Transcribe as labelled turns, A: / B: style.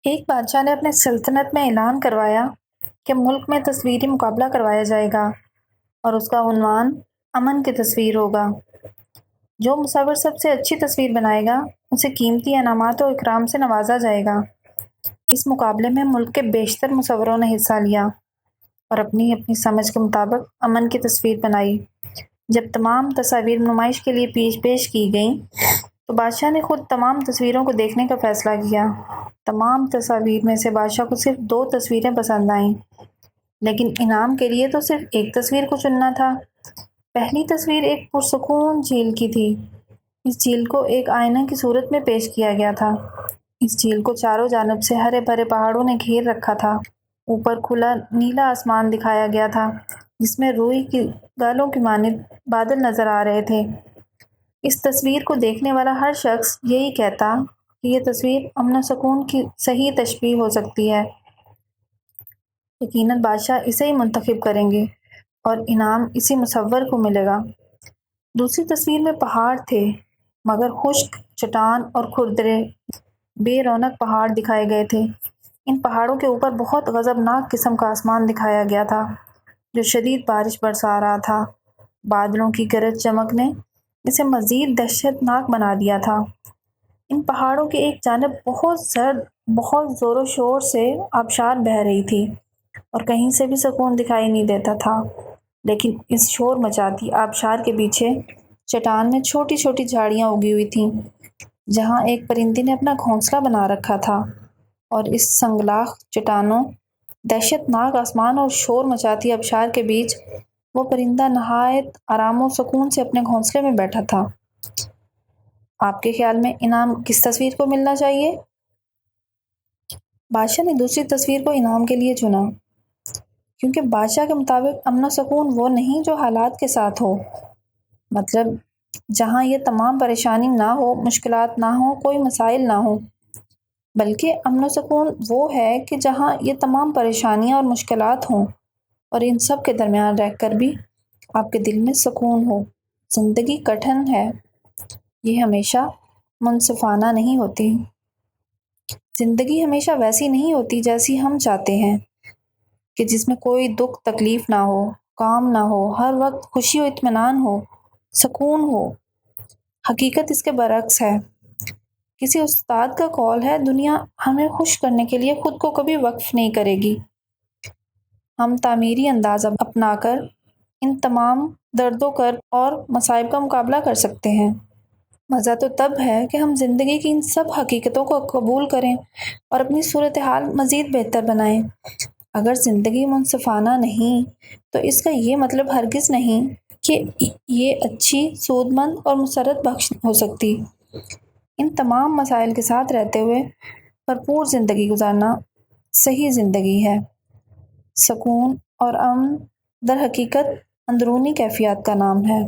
A: ایک بادشاہ نے اپنے سلطنت میں اعلان کروایا کہ ملک میں تصویری مقابلہ کروایا جائے گا اور اس کا عنوان امن کی تصویر ہوگا۔ جو مصور سب سے اچھی تصویر بنائے گا اسے قیمتی انعامات و اکرام سے نوازا جائے گا۔ اس مقابلے میں ملک کے بیشتر مصوروں نے حصہ لیا اور اپنی اپنی سمجھ کے مطابق امن کی تصویر بنائی۔ جب تمام تصاویر نمائش کے لیے پیش کی گئیں تو بادشاہ نے خود تمام تصویروں کو دیکھنے کا فیصلہ کیا۔ تمام تصاویر میں سے بادشاہ کو صرف 2 تصویریں پسند آئیں، لیکن انعام کے لیے تو صرف ایک تصویر کو چننا تھا۔ پہلی تصویر ایک پرسکون جھیل کی تھی۔ اس جھیل کو ایک آئینہ کی صورت میں پیش کیا گیا تھا۔ اس جھیل کو چاروں جانب سے ہرے بھرے پہاڑوں نے گھیر رکھا تھا۔ اوپر کھلا نیلا آسمان دکھایا گیا تھا جس میں روئی کی گالوں کی مانند بادل نظر آ رہے تھے۔ اس تصویر کو دیکھنے والا ہر شخص یہی کہتا کہ یہ تصویر امن و سکون کی صحیح تشبیہ ہو سکتی ہے۔ یقیناً بادشاہ اسے ہی منتخب کریں گے اور انعام اسی مصور کو ملے گا۔ دوسری تصویر میں پہاڑ تھے، مگر خشک چٹان اور کھردرے بے رونق پہاڑ دکھائے گئے تھے۔ ان پہاڑوں کے اوپر بہت غضبناک قسم کا آسمان دکھایا گیا تھا جو شدید بارش برسا رہا تھا۔ بادلوں کی گرج چمک نے اسے مزید دہشت ناک بنا دیا تھا۔ ان پہاڑوں کے ایک جانب بہت زرد، بہت زور و شور سے آبشار بہہ رہی تھی اور کہیں سے بھی سکون دکھائی نہیں دیتا تھا، لیکن اس شور مچاتی آبشار کے پیچھے چٹان میں چھوٹی چھوٹی جھاڑیاں اگی ہوئی تھیں جہاں ایک پرندے نے اپنا گھونسلہ بنا رکھا تھا، اور اس سنگلاخ چٹانوں، دہشت ناک آسمان اور شور مچاتی آبشار کے بیچ وہ پرندہ نہایت آرام و سکون سے اپنے گھونسلے میں بیٹھا تھا۔ آپ کے خیال میں انعام کس تصویر کو ملنا چاہیے؟ بادشاہ نے دوسری تصویر کو انعام کے لیے چنا کیونکہ بادشاہ کے مطابق امن و سکون وہ نہیں جو حالات کے ساتھ ہو، مطلب جہاں یہ تمام پریشانی نہ ہو، مشکلات نہ ہوں، کوئی مسائل نہ ہوں، بلکہ امن و سکون وہ ہے کہ جہاں یہ تمام پریشانیاں اور مشکلات ہوں اور ان سب کے درمیان رہ کر بھی آپ کے دل میں سکون ہو۔ زندگی کٹھن ہے، یہ ہمیشہ منصفانہ نہیں ہوتی۔ زندگی ہمیشہ ویسی نہیں ہوتی جیسی ہم چاہتے ہیں، کہ جس میں کوئی دکھ تکلیف نہ ہو، کام نہ ہو، ہر وقت خوشی و اطمینان ہو، سکون ہو۔ حقیقت اس کے برعکس ہے۔ کسی استاد کا قول ہے، دنیا ہمیں خوش کرنے کے لیے خود کو کبھی وقف نہیں کرے گی۔ ہم تعمیری انداز اپنا کر ان تمام درد و کرب اور مصائب کا مقابلہ کر سکتے ہیں۔ مزہ تو تب ہے کہ ہم زندگی کی ان سب حقیقتوں کو قبول کریں اور اپنی صورتحال مزید بہتر بنائیں۔ اگر زندگی منصفانہ نہیں تو اس کا یہ مطلب ہرگز نہیں کہ یہ اچھی، سود مند اور مسرت بخش ہو سکتی۔ ان تمام مسائل کے ساتھ رہتے ہوئے بھرپور زندگی گزارنا صحیح زندگی ہے۔ سکون اور امن در حقیقت اندرونی کیفیات کا نام ہے۔